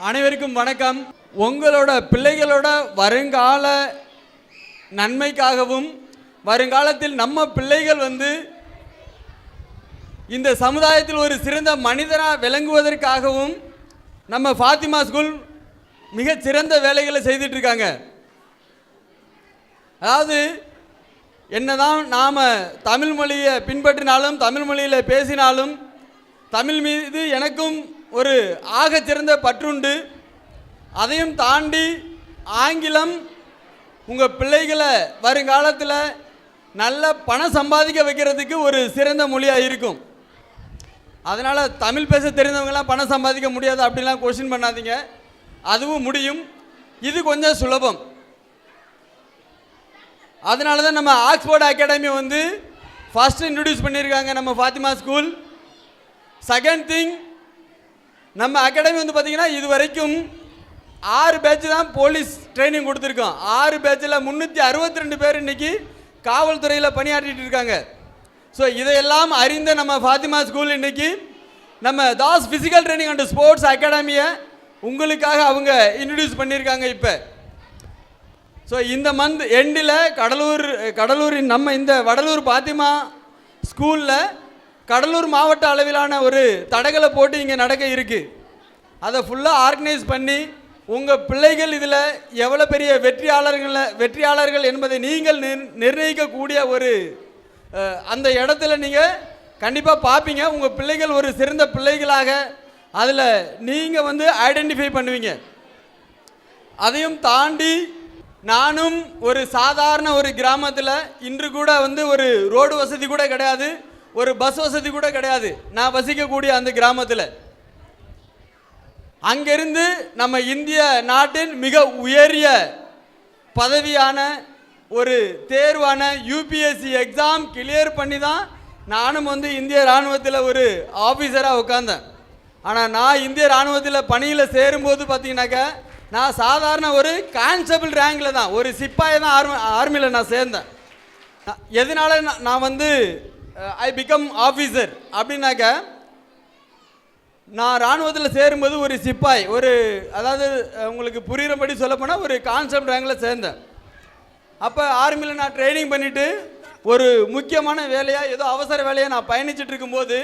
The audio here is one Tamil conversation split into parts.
அனைவருக்கும் வணக்கம். உங்களோட பிள்ளைகளோட வருங்கால நன்மைக்காகவும் வருங்காலத்தில் நம்ம பிள்ளைகள் இந்த சமுதாயத்தில் ஒரு சிறந்த மனிதனாக விளங்குவதற்காகவும் நம்ம ஃபாத்திமா ஸ்கூல் மிக சிறந்த வேலைகளை செய்துட்டு இருக்காங்க. அதாவது என்னதான் நாம் தமிழ் மொழியை பின்பற்றினாலும் தமிழ் மொழியில் பேசினாலும் தமிழ் மீது எனக்கும் ஒரு ஆகச்சிறந்த பற்றுண்டு. அதையும் தாண்டி ஆங்கிலம் உங்கள் பிள்ளைகளை வருங்காலத்தில் நல்ல பணம் சம்பாதிக்க வைக்கிறதுக்கு ஒரு சிறந்த மொழியாக இருக்கும். அதனால் தமிழ் பேச தெரிந்தவங்களாம் பணம் சம்பாதிக்க முடியாது அப்படின்லாம் கொஸ்டின் பண்ணாதீங்க, அதுவும் முடியும். இது கொஞ்சம் சுலபம். அதனால தான் நம்ம ஆக்ஸ்போர்ட் அகாடமி ஃபஸ்ட்டு இன்ட்ரடியூஸ் பண்ணியிருக்காங்க நம்ம ஃபாத்திமா ஸ்கூல். செகண்ட் திங், நம்ம அகாடமி பார்த்திங்கன்னா இது வரைக்கும் 6 பேட்ச் தான் போலீஸ் ட்ரைனிங் கொடுத்துருக்கோம். 6 பேட்சில் 362 பேர் இன்றைக்கி காவல்துறையில் பணியாற்றிட்டு இருக்காங்க. ஸோ இதையெல்லாம் அறிந்த நம்ம ஃபாத்திமா ஸ்கூல் இன்றைக்கி நம்ம Das physical training and sports அகாடமியை உங்களுக்காக அவங்க இன்ட்ரடியூஸ் பண்ணியிருக்காங்க. இப்போ ஸோ இந்த மந்த் எண்டில் கடலூரின் நம்ம இந்த வடலூர் ஃபாத்திமா ஸ்கூலில் கடலூர் மாவட்ட அளவிலான ஒரு தடகள போட்டி இங்கே நடக்க இருக்குது. அதை ஃபுல்லாக ஆர்கனைஸ் பண்ணி உங்கள் பிள்ளைகள் இதில் எவ்வளோ பெரிய வெற்றியாளர்கள் என்பதை நீங்கள் நிர்ணயிக்கக்கூடிய ஒரு அந்த இடத்துல நீங்கள் கண்டிப்பாக பார்ப்பீங்க. உங்கள் பிள்ளைகள் ஒரு சிறந்த பிள்ளைகளாக அதில் நீங்கள் ஐடென்டிஃபை பண்ணுவீங்க. அதையும் தாண்டி நானும் ஒரு சாதாரண ஒரு கிராமத்தில் இன்று கூட ஒரு ரோடு வசதி கூட கிடையாது, ஒரு பஸ் வசதி கூட கிடையாது. நான் வசிக்கக்கூடிய அந்த கிராமத்தில் அங்கிருந்து நம்ம இந்திய நாட்டின் மிக உயரிய பதவியான ஒரு தேர்வான யூபிஎஸ்சி எக்ஸாம் கிளியர் பண்ணி தான் நானும் இந்திய இராணுவத்தில் ஒரு ஆஃபீஸராக உட்காந்தேன். ஆனால் நான் இந்திய இராணுவத்தில் பணியில் சேரும்போது பார்த்தீங்கன்னாக்கா நான் சாதாரண ஒரு கான்ஸ்டபிள் ரேங்கில் தான், ஒரு சிப்பாயை தான் ஆர்மியில் நான் சேர்ந்தேன். எதனால நான் ஐ பிகம் ஆஃபீஸர் அப்படின்னாக்க, நான் இராணுவத்தில் சேரும்போது ஒரு சிப்பாய், அதாவது உங்களுக்கு புரிகிறபடி சொல்லப்போனால் ஒரு கான்ஸ்டபிள் ரேங்கில் சேர்ந்தேன். அப்போ ஆர்மியில் நான் ட்ரைனிங் பண்ணிவிட்டு ஒரு முக்கியமான வேலையாக ஏதோ அவசர வேலையாக நான் பயணிச்சுட்டு இருக்கும்போது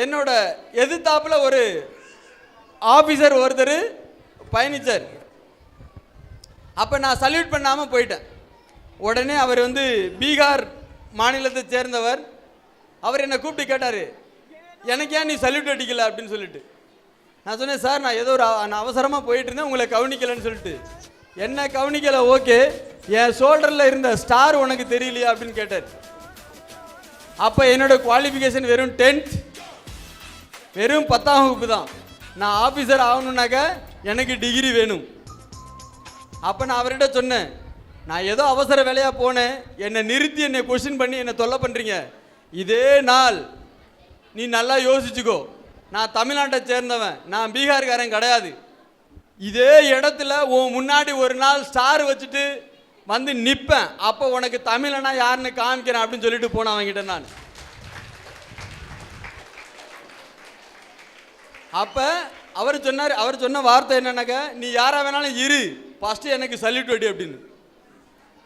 என்னோட எதிர்த்தாப்பில் ஒரு ஆஃபீஸர் ஒருத்தர் பயணித்தார். அப்போ நான் சல்யூட் பண்ணாமல் போயிட்டேன். உடனே அவர் பீகார் மாநிலத்தை சேர்ந்தவர். அவர் என்னை கூப்பிட்டு கேட்டார், எனக்கு ஏன் நீ சல்யூட் அடிக்கலை அப்படின்னு சொல்லிட்டு. நான் சொன்னேன், சார் நான் ஏதோ நான் அவசரமாக போயிட்டு இருந்தேன், உங்களை கவனிக்கலைன்னு சொல்லிட்டு. என்ன கவனிக்கலை, ஓகே, என் ஷோல்டரில் இருந்த ஸ்டார் உனக்கு தெரியலையா அப்படின்னு கேட்டார். அப்போ என்னோட குவாலிஃபிகேஷன் வெறும் 10th, வெறும் 10ஆம் வகுப்பு தான். நான் ஆஃபீஸர் ஆகணுன்னாக்கா எனக்கு டிகிரி வேணும். அப்போ நான் அவர்கிட்ட சொன்னேன், நான் ஏதோ அவசர வேலையாக போனேன், என்னை நிறுத்தி என்னை கொஸ்டின் பண்ணி என்னை தொல்லை பண்ணுறீங்க. இதே நாள் நீ நல்லா யோசிச்சுக்கோ, நான் தமிழ்நாட்டை சேர்ந்தவன், நான் பீகார்காரன் கிடையாது. இதே இடத்துல உன் முன்னாடி ஒரு நாள் ஸ்டார் வச்சுட்டு நிற்பேன், அப்போ உனக்கு தமிழனா யாருன்னு காமிக்கிறேன் அப்படின்னு சொல்லிட்டு போனேன் அவங்ககிட்ட நான். அப்போ அவர் சொன்ன வார்த்தை என்னன்னாக்கா, நீ யாராக வேணாலும் இரு, ஃபஸ்ட்டு எனக்கு சல்யூட் அடி அப்படின்னு.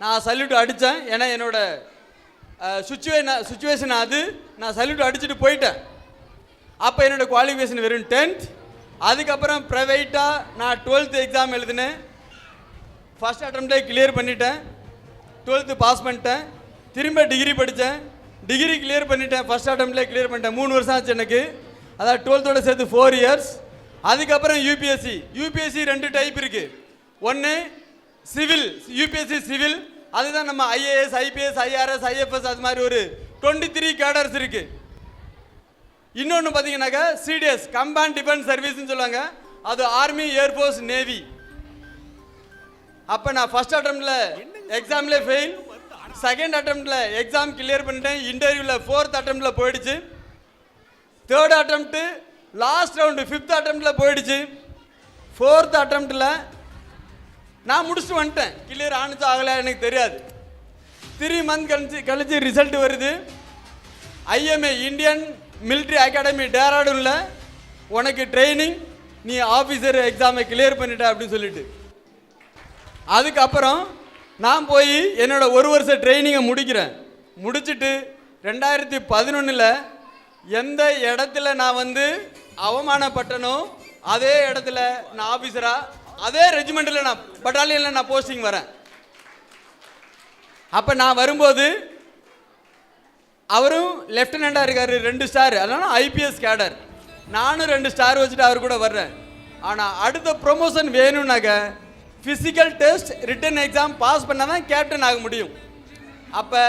நான் சல்யூட் அடித்தேன். ஏன்னா என்னோட சுச்சுவேஷன் அது. நான் சல்யூட் அடிச்சுட்டு போயிட்டேன். அப்போ என்னோடய குவாலிஃபிகேஷன் வெறும் 10th. அதுக்கப்புறம் ப்ரைவேட்டாக நான் 12th எக்ஸாம் எழுதினேன். ஃபஸ்ட் அட்டம்ப்டே கிளியர் பண்ணிட்டேன், 12th பாஸ் பண்ணிட்டேன். திரும்ப டிகிரி படித்தேன், டிகிரி கிளியர் பண்ணிட்டேன், ஃபஸ்ட் அட்டம்ப்ட்லேயே கிளியர் பண்ணிட்டேன். 3 வருஷம் ஆச்சு எனக்கு, அதாவது 12th சேர்த்து 4 years. அதுக்கப்புறம் யூபிஎஸ்சி 2 டைப் இருக்குது. ஒன்று சிவில், யூபிஎஸ்சி சிவில், அதுதான் நம்ம ஐஏஎஸ், ஐபிஎஸ், ஐஆர்எஸ், ஐஎஃப்எஸ், அது மாதிரி ஒரு 23 கேடர்ஸ் இருக்குது. இன்னொன்று பார்த்தீங்கன்னாக்கா சிடிஎஸ், கம்பைன்ட் டிஃபென்ஸ் சர்வீஸ்ன்னு சொல்லுவாங்க, அது ஆர்மி, ஏர்ஃபோர்ஸ், நேவி. அப்போ நான் ஃபஸ்ட் அட்டம்ப்டில் எக்ஸாமில் ஃபெயில், செகண்ட் அட்டம்ப்டில் எக்ஸாம் கிளியர் பண்ணிட்டேன், இன்டர்வியூவில் 4th அட்டம்ப்டில் போயிடுச்சு, 3rd attempt last round 5th அட்டம்ப்டில் போயிடுச்சு, 4th அட்டம்ப்டில் நான் முடிச்சுட்டு வந்துட்டேன். கிளியர் ஆணுச்சு ஆகலை எனக்கு தெரியாது. 3 month கழிச்சு ரிசல்ட் வருது. ஐஎம்ஏ இந்தியன் மிலிட்ரி அகாடமி டேராடூனில் உனக்கு ட்ரைனிங் நீ ஆஃபீஸர் எக்ஸாமை கிளியர் பண்ணிட்ட அப்படின்னு சொல்லிட்டு. அதுக்கப்புறம் நான் போய் என்னோட 1 வருஷ ட்ரைனிங்கை முடிச்சுட்டு 2011 எந்த இடத்துல நான் வந்து அவமானப்பட்டனோ அதே இடத்துல நான் ஆஃபீஸராக அதே ரெஜிமெண்ட்டில் நான் பட்டாலியனில் நான் போஸ்டிங் வரேன். அப்போ நான் வரும்போது அவரும் லெஃப்டினண்டாக இருக்கார் 2 ஸ்டார், அதனால ஐபிஎஸ் கேடர். நானும் 2 ஸ்டார் வச்சுட்டு அவர் கூட வர்றேன். ஆனால் அடுத்த ப்ரொமோஷன் வேணும்னாக்க physical test written exam pass பண்ணால் தான் கேப்டன் ஆக முடியும். அப்போ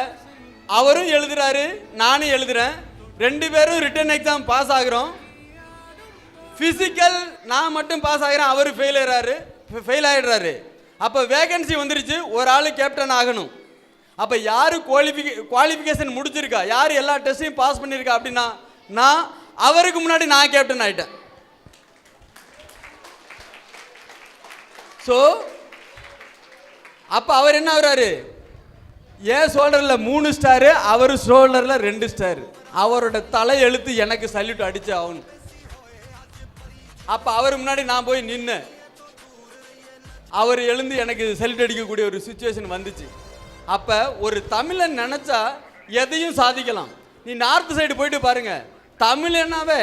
அவரும் எழுதுறாரு, நானும் எழுதுகிறேன், 2 பேரும் ரிட்டன் எக்ஸாம் பாஸ் ஆகிறோம். ஃபிசிக்கல் நான் மட்டும் பாஸ் ஆகிறேன், அவர் ஃபெயில் ஆகிடுறாரு. அப்போ வேகன்சி வந்துருச்சு, ஒரு ஆள் கேப்டன் ஆகணும். அப்போ யார் குவாலிஃபிகேஷன் முடிச்சிருக்கா, யார் எல்லா டெஸ்ட்டையும் பாஸ் பண்ணியிருக்கா அப்படின்னா நான் அவருக்கு முன்னாடி நான் கேப்டன் ஆகிட்டேன். ஸோ அப்போ அவர் என்ன ஆகுறாரு, என் ஷோல்டரில் 3 ஸ்டாரு, அவர் ஷோல்டரில் 2 ஸ்டார். அவரோட தலை எழுத்து எனக்கு சல்யூட் அடிச்சு ஆகணும். அப்போ அவர் முன்னாடி நான் போய் நின்று அவர் எழுந்து எனக்கு சல்யூட் அடிக்கக்கூடிய ஒரு சுச்சுவேஷன் வந்துச்சு. அப்போ ஒரு தமிழன் நினச்சா எதையும் சாதிக்கலாம். நீ நார்த் சைடு போயிட்டு பாருங்க, தமிழனாவே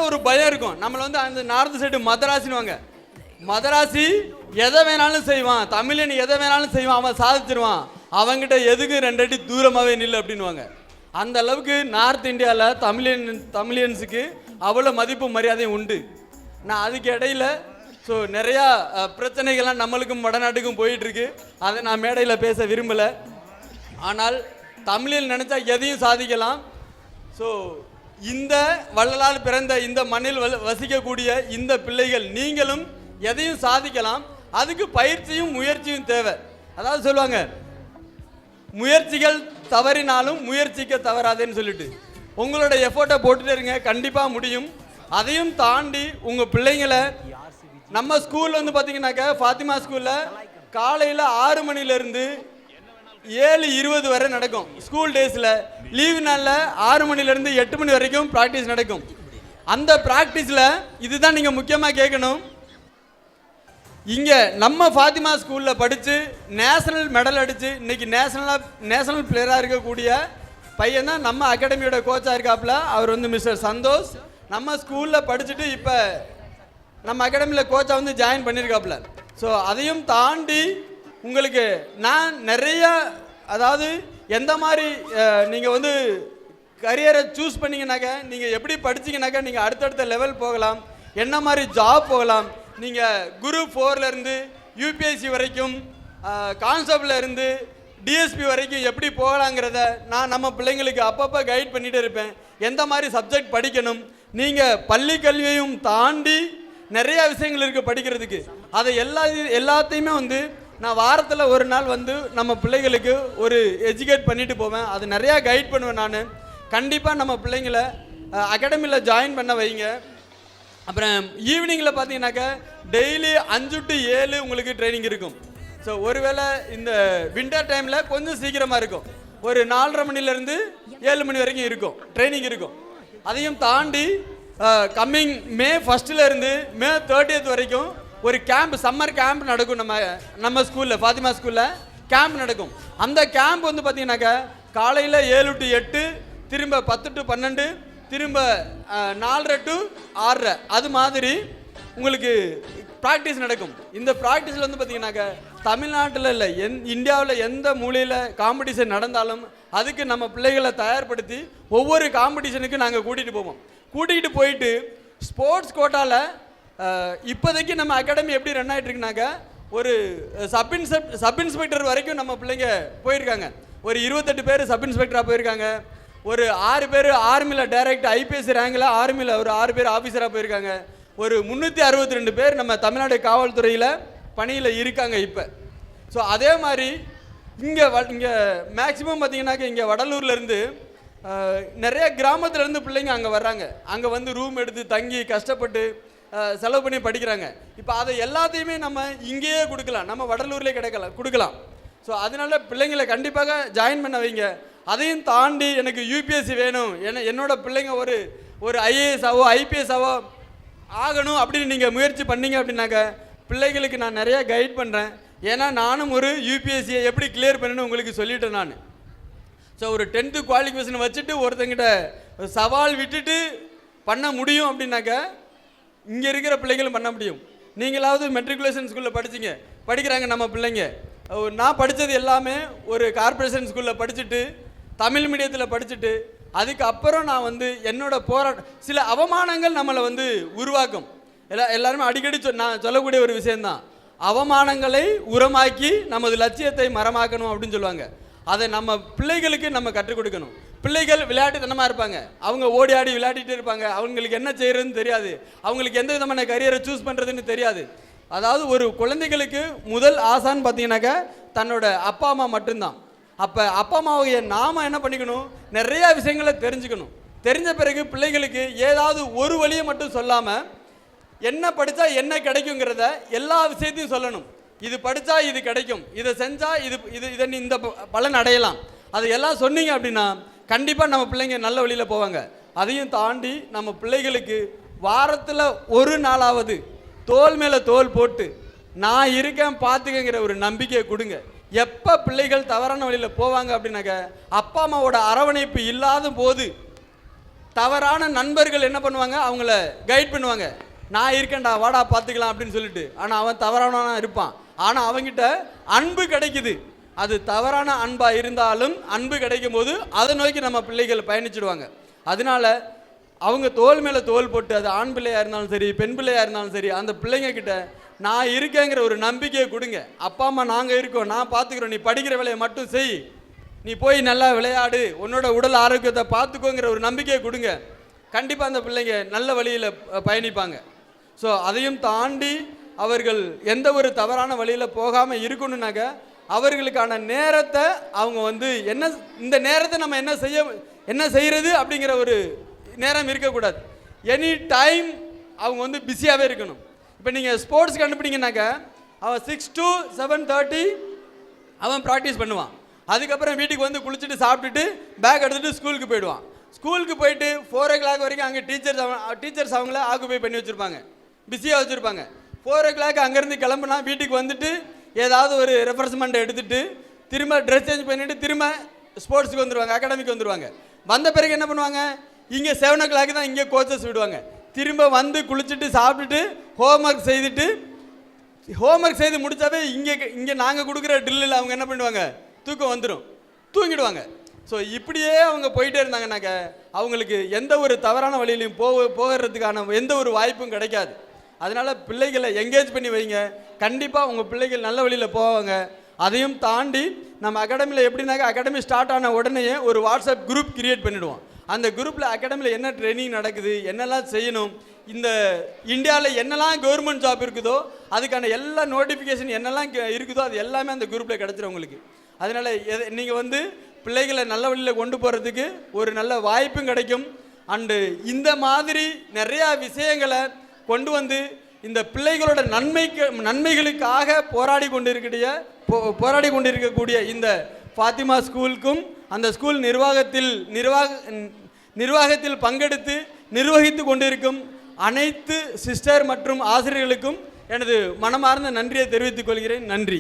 ஒரு பயம் இருக்கும். நம்மளை வந்து அந்த நார்த் சைடு மதராசினுவாங்க. மதராசி எதை வேணாலும் செய்வான், தமிழன் எதை வேணாலும் செய்வான், அவன் சாதிச்சிருவான், அவங்ககிட்ட எதுக்கு 2 அடி தூரமாகவே நில்லு அப்படின்வாங்க. அந்த அளவுக்கு நார்த் இந்தியாவில் தமிழியன்ஸுக்கு அவ்வளோ மதிப்பு மரியாதையும் உண்டு. நான் அதுக்கு இடையில ஸோ நிறையா பிரச்சனைகள்லாம் நம்மளுக்கும் வடநாட்டுக்கும் போயிட்டுருக்கு. அதை நான் மேடையில் பேச விரும்பலை. ஆனால் தமிழில் நினச்சா எதையும் சாதிக்கலாம். ஸோ இந்த வள்ளலால் பிறந்த இந்த மண்ணில் வசிக்கக்கூடிய இந்த பிள்ளைகள் நீங்களும் எதையும் சாதிக்கலாம். அதுக்கு பயிற்சியும் முயற்சியும் தேவை. அதாவது சொல்லுவாங்க, முயற்சிகள் தவறினாலும் முயற்சிக்க தவறாதேன்னு சொல்லிட்டு உங்களோட எஃபோர்ட்டை போட்டுட்டு இருங்க, கண்டிப்பாக முடியும். அதையும் தாண்டி உங்கள் பிள்ளைங்களை நம்ம ஸ்கூலில் வந்து பார்த்தீங்கன்னாக்கா ஃபாத்திமா ஸ்கூலில் காலையில் 6 மணிலேருந்து 7:20 வரை நடக்கும். ஸ்கூல் டேஸில் லீவு நாளில் 6 மணிலேருந்து 8 மணி வரைக்கும் ப்ராக்டிஸ் நடக்கும். அந்த ப்ராக்டிஸில் இதுதான் நீங்கள் முக்கியமாக கேட்கணும். இங்கே நம்ம ஃபாத்திமா ஸ்கூலில் படித்து நேஷனல் மெடல் அடித்து இன்றைக்கி நேஷனல் பிளேயராக இருக்கக்கூடிய பையன் தான் நம்ம அகாடமியோட கோச்சாக இருக்காப்புல. அவர் வந்து மிஸ்டர் சந்தோஷ். நம்ம ஸ்கூலில் படிச்சுட்டு இப்போ நம்ம அகாடமியில் கோச்சை வந்து ஜாயின் பண்ணியிருக்காப்புல. ஸோ அதையும் தாண்டி உங்களுக்கு நான் நிறையா, அதாவது எந்த மாதிரி நீங்கள் வந்து கரியரை சூஸ் பண்ணிங்கனாக்கா, நீங்கள் எப்படி படிச்சிங்கனாக்கா நீங்கள் அடுத்தடுத்த லெவல் போகலாம், என்ன மாதிரி ஜாப் போகலாம், நீங்கள் குரூப் 4லேருந்து யூபிஎஸ்சி வரைக்கும், கான்ஸ்டபிளில் இருந்து டிஎஸ்பி வரைக்கும் எப்படி போகலாங்கிறத நான் நம்ம பிள்ளைங்களுக்கு அப்பப்போ கைட் பண்ணிகிட்டே இருப்பேன். எந்த மாதிரி சப்ஜெக்ட் படிக்கணும், நீங்கள் பள்ளி கல்வியையும் தாண்டி நிறையா விஷயங்கள் இருக்குது படிக்கிறதுக்கு. அதை எல்லாத்தையுமே வந்து நான் வாரத்தில் ஒரு நாள் வந்து நம்ம பிள்ளைகளுக்கு ஒரு எஜுகேட் பண்ணிட்டு போவேன். அது நிறையா கைட் பண்ணுவேன் நான். கண்டிப்பாக நம்ம பிள்ளைங்களை அகாடமியில் ஜாயின் பண்ண வைங்க. அப்புறம் ஈவினிங்கில் பார்த்தீங்கன்னாக்கா டெய்லி 5 to 7 உங்களுக்கு ட்ரைனிங் இருக்கும். ஸோ ஒருவேளை இந்த வின்டர் டைமில் கொஞ்சம் சீக்கிரமாக இருக்கும், ஒரு 4:30 மணிலேருந்து 7 மணி வரைக்கும் இருக்கும் ட்ரைனிங் இருக்கும். அதையும் தாண்டி கம்மிங் மே 1 மே 30 வரைக்கும் ஒரு கேம்ப், சம்மர் கேம்ப் நடக்கும். நம்ம ஸ்கூலில் ஃபாத்திமா ஸ்கூலில் கேம்ப் நடக்கும். அந்த கேம்ப் வந்து பார்த்தீங்கன்னாக்கா காலையில் 7 to 8, திரும்ப 10 to 12, திரும்ப 4:30 to 6:30, அது மாதிரி உங்களுக்கு ப்ராக்டிஸ் நடக்கும். இந்த ப்ராக்டிஸில் வந்து பார்த்தீங்கன்னாக்கா தமிழ்நாட்டில் இல்லை, இந்தியாவில் எந்த மூலையில் காம்படிஷன் நடந்தாலும் அதுக்கு நம்ம பிள்ளைகளை தயார்படுத்தி ஒவ்வொரு காம்படிஷனுக்கு நாங்கள் கூட்டிகிட்டு போயிட்டு ஸ்போர்ட்ஸ் கோட்டாவில் இப்போதைக்கு நம்ம அகாடமி எப்படி ரன் ஆகிட்டு இருக்குனாக்கா ஒரு சப் இன்ஸ்பெக்டர் வரைக்கும் நம்ம பிள்ளைங்க போயிருக்காங்க. ஒரு 28 பேர் சப் இன்ஸ்பெக்டராக போயிருக்காங்க. ஒரு 6 பேர் ஆர்மியில் டைரக்ட் ஐபிஎஸ் ரேங்கில் ஆர்மியில் ஒரு 6 பேர் ஆஃபீஸராக போயிருக்காங்க. ஒரு 362 பேர் நம்ம தமிழ்நாடு காவல்துறையில் பணியில் இருக்காங்க இப்போ. ஸோ அதே மாதிரி இங்கே மேக்ஸிமம் பார்த்தீங்கன்னாக்கா இங்கே வடலூர்லேருந்து நிறைய கிராமத்துலேருந்து பிள்ளைங்க அங்கே வர்றாங்க. அங்கே வந்து ரூம் எடுத்து தங்கி கஷ்டப்பட்டு செலவு பண்ணி படிக்கிறாங்க. இப்போ அதை எல்லாத்தையுமே நம்ம இங்கேயே கொடுக்கலாம், நம்ம வடலூர்லேயே கொடுக்கலாம். ஸோ அதனால பிள்ளைங்களை கண்டிப்பாக ஜாயின் பண்ண வைங்க. அதையும் தாண்டி எனக்கு யூபிஎஸ்சி வேணும், என்னோட பிள்ளைங்க ஒரு ஐஏஎஸ் ஆவோ ஐபிஎஸ் ஆவோ ஆகணும் அப்படின்னு நீங்கள் முயற்சி பண்ணீங்க அப்படின்னாக்க பிள்ளைகளுக்கு நான் நிறைய கைட் பண்ணுறேன். ஏன்னா நானும் ஒரு யூபிஎஸ்சியை எப்படி கிளியர் பண்ணணும்னு உங்களுக்கு சொல்லிட்டேன் நான். ஸோ ஒரு 10th குவாலிஃபிகேஷன் வச்சுட்டு ஒருத்தங்கிட்ட சவால் விட்டுட்டு பண்ண முடியும் அப்படின்னாக்க இங்கே இருக்கிற பிள்ளைகளும் பண்ண முடியும். நீங்களாவது மெட்ரிகுலேஷன் ஸ்கூலில் படிக்கிறாங்க நம்ம பிள்ளைங்க. நான் படித்தது எல்லாமே ஒரு கார்ப்பரேஷன் ஸ்கூலில் படிச்சுட்டு தமிழ் மீடியத்தில் படிச்சுட்டு அதுக்கப்புறம் நான் வந்து என்னோட சில அவமானங்கள் நம்மளை வந்து உருவாக்கும். எல்லாருமே அடிக்கடி நான் சொல்லக்கூடிய ஒரு விஷயந்தான், அவமானங்களை உரமாக்கி நமது லட்சியத்தை மரமாக்கணும் அப்படின்னு சொல்லுவாங்க. அதை நம்ம பிள்ளைகளுக்கு நம்ம கற்றுக் கொடுக்கணும். பிள்ளைகள் விளையாட்டுத்தனமாக இருப்பாங்க, அவங்க ஓடி ஆடி விளையாடிட்டு இருப்பாங்க, அவங்களுக்கு என்ன செய்யறதுன்னு தெரியாது, அவங்களுக்கு எந்த விதமான கரியரை சூஸ் பண்ணுறதுன்னு தெரியாது. அதாவது ஒரு குழந்தைகளுக்கு முதல் ஆசான்னு பார்த்தீங்கன்னாக்கா தன்னோட அப்பா அம்மா மட்டும்தான். அப்போ அப்பா அம்மாவை நாம் என்ன பண்ணிக்கணும், நிறையா விஷயங்களை தெரிஞ்சுக்கணும். தெரிஞ்ச பிறகு பிள்ளைகளுக்கு ஏதாவது ஒரு வழியை மட்டும் சொல்லாமல் என்ன படித்தா என்ன கிடைக்குங்கிறத எல்லா விஷயத்தையும் சொல்லணும். இது படித்தா இது கிடைக்கும், இதை செஞ்சால் இதை நீ இந்த பலன் அடையலாம், அது எல்லாம் சொன்னீங்க அப்படின்னா கண்டிப்பாக நம்ம பிள்ளைங்க நல்ல வழியில் போவாங்க. அதையும் தாண்டி நம்ம பிள்ளைகளுக்கு வாரத்தில் ஒரு நாளாவது தோல் மேலே தோல் போட்டு நான் இருக்கேன் பார்த்துக்கங்கிற ஒரு நம்பிக்கையை கொடுங்க. எப்போ பிள்ளைகள் தவறான வழியில் போவாங்க அப்படின்னாக்க அப்பா அம்மாவோட அரவணைப்பு இல்லாத போது தவறான நண்பர்கள் என்ன பண்ணுவாங்க, அவங்கள கைட் பண்ணுவாங்க. நான் இருக்கேன்டா வாடா பார்த்துக்கலாம் அப்படின்னு சொல்லிட்டு. ஆனால் அவன் தவறான இருப்பான். ஆனால் அவங்ககிட்ட அன்பு கிடைக்குது. அது தவறான அன்பாக இருந்தாலும் அன்பு கிடைக்கும் போது அதை நோக்கி நம்ம பிள்ளைகள் பயணிச்சிடுவாங்க. அதனால அவங்க தோல் மேலே தோல் போட்டு, அது ஆண் பிள்ளையாக இருந்தாலும் சரி பெண் பிள்ளையாக இருந்தாலும் சரி, அந்த பிள்ளைங்க கிட்ட நான் இருக்கேங்கிற ஒரு நம்பிக்கையை கொடுங்க. அப்பா அம்மா நாங்கள் இருக்கோம், நான் பார்த்துக்கிறோம், நீ படிக்கிற வேலையை மட்டும் செய், நீ போய் நல்லா விளையாடு, உன்னோட உடல் ஆரோக்கியத்தை பார்த்துக்கோங்கிற ஒரு நம்பிக்கையை கொடுங்க. கண்டிப்பாக அந்த பிள்ளைங்க நல்ல வழியில் பயணிப்பாங்க. ஸோ அதையும் தாண்டி அவர்கள் எந்த ஒரு தவறான வழியில் போகாமல் இருக்கணுன்னாக்க அவர்களுக்கான நேரத்தை அவங்க வந்து இந்த நேரத்தை நம்ம என்ன செய்கிறது அப்படிங்கிற ஒரு நேரம் இருக்கக்கூடாது. எனி டைம் அவங்க வந்து பிஸியாகவே இருக்கணும். இப்போ நீங்கள் ஸ்போர்ட்ஸ்க்கு அனுப்புனீங்கன்னாக்க அவன் 6 to 7:30 அவன் ப்ராக்டிஸ் பண்ணுவான். அதுக்கப்புறம் வீட்டுக்கு வந்து குளிச்சுட்டு சாப்பிட்டுட்டு பேக் எடுத்துகிட்டு ஸ்கூலுக்கு போயிடுவான். ஸ்கூலுக்கு போயிட்டு 4 o'clock வரைக்கும் அங்கே டீச்சர்ஸ் அவங்கள ஆக்குபை பண்ணி வச்சுருப்பாங்க, பிஸியாக வச்சுருப்பாங்க. 4 o'clock அங்கேருந்து கிளம்புனா வீட்டுக்கு வந்துட்டு ஏதாவது ஒரு ரெஃப்ரெஷ்மெண்ட் எடுத்துகிட்டு திரும்ப ட்ரெஸ் சேஞ்ச் பண்ணிவிட்டு திரும்ப ஸ்போர்ட்ஸுக்கு வந்துடுவாங்க, அகாடமிக்கு வந்துடுவாங்க. வந்த பிறகு என்ன பண்ணுவாங்க, இங்கே 7 o'clock தான் இங்கே கோச்சஸ் விடுவாங்க. திரும்ப வந்து குளிச்சுட்டு சாப்பிட்டுட்டு ஹோம்ஒர்க் செய்து முடித்தாவே இங்கே நாங்கள் கொடுக்குற ட்ரில்லில் அவங்க என்ன பண்ணுவாங்க, தூக்கம் வந்துடும், தூங்கிடுவாங்க. ஸோ இப்படியே அவங்க போயிட்டே இருந்தாங்கன்னாக்க அவங்களுக்கு எந்த ஒரு தவறான வழியிலையும் போகிறதுக்கான எந்த ஒரு வாய்ப்பும் கிடைக்காது. அதனால் பிள்ளைகளை என்கேஜ் பண்ணி வைங்க, கண்டிப்பாக உங்கள் பிள்ளைகள் நல்ல வழியில் போவாங்க. அதையும் தாண்டி நம்ம அகாடமியில் எப்படின்னாக்கா அகாடமி ஸ்டார்ட் ஆன உடனேயே ஒரு வாட்ஸ்அப் குரூப் கிரியேட் பண்ணிவிடுவோம். அந்த குரூப்பில் அகாடமியில் என்ன ட்ரைனிங் நடக்குது, என்னெல்லாம் செய்யணும், இந்த இந்தியாவில் என்னெல்லாம் கவர்மெண்ட் ஜாப் இருக்குதோ அதுக்கான எல்லா நோட்டிஃபிகேஷன் என்னெல்லாம் இருக்குதோ அது எல்லாமே அந்த குரூப்பில் கிடச்சிரும் உங்களுக்கு. அதனால் நீங்கள் வந்து பிள்ளைகளை நல்ல வழியில் கொண்டு போகிறதுக்கு ஒரு நல்ல வாய்ப்பும் கிடைக்கும். அண்டு இந்த மாதிரி நிறையா விஷயங்களை கொண்டு வந்து இந்த பிள்ளைகளோட நன்மைகளுக்காக போராடி கொண்டிருக்கக்கூடிய இந்த ஃபாத்திமா ஸ்கூலுக்கும் அந்த ஸ்கூல் நிர்வாகத்தில் பங்கெடுத்து நிர்வகித்து கொண்டிருக்கும் அனைத்து சிஸ்டர் மற்றும் ஆசிரியர்களுக்கும் எனது மனமார்ந்த நன்றியை தெரிவித்துக் கொள்கிறேன். நன்றி.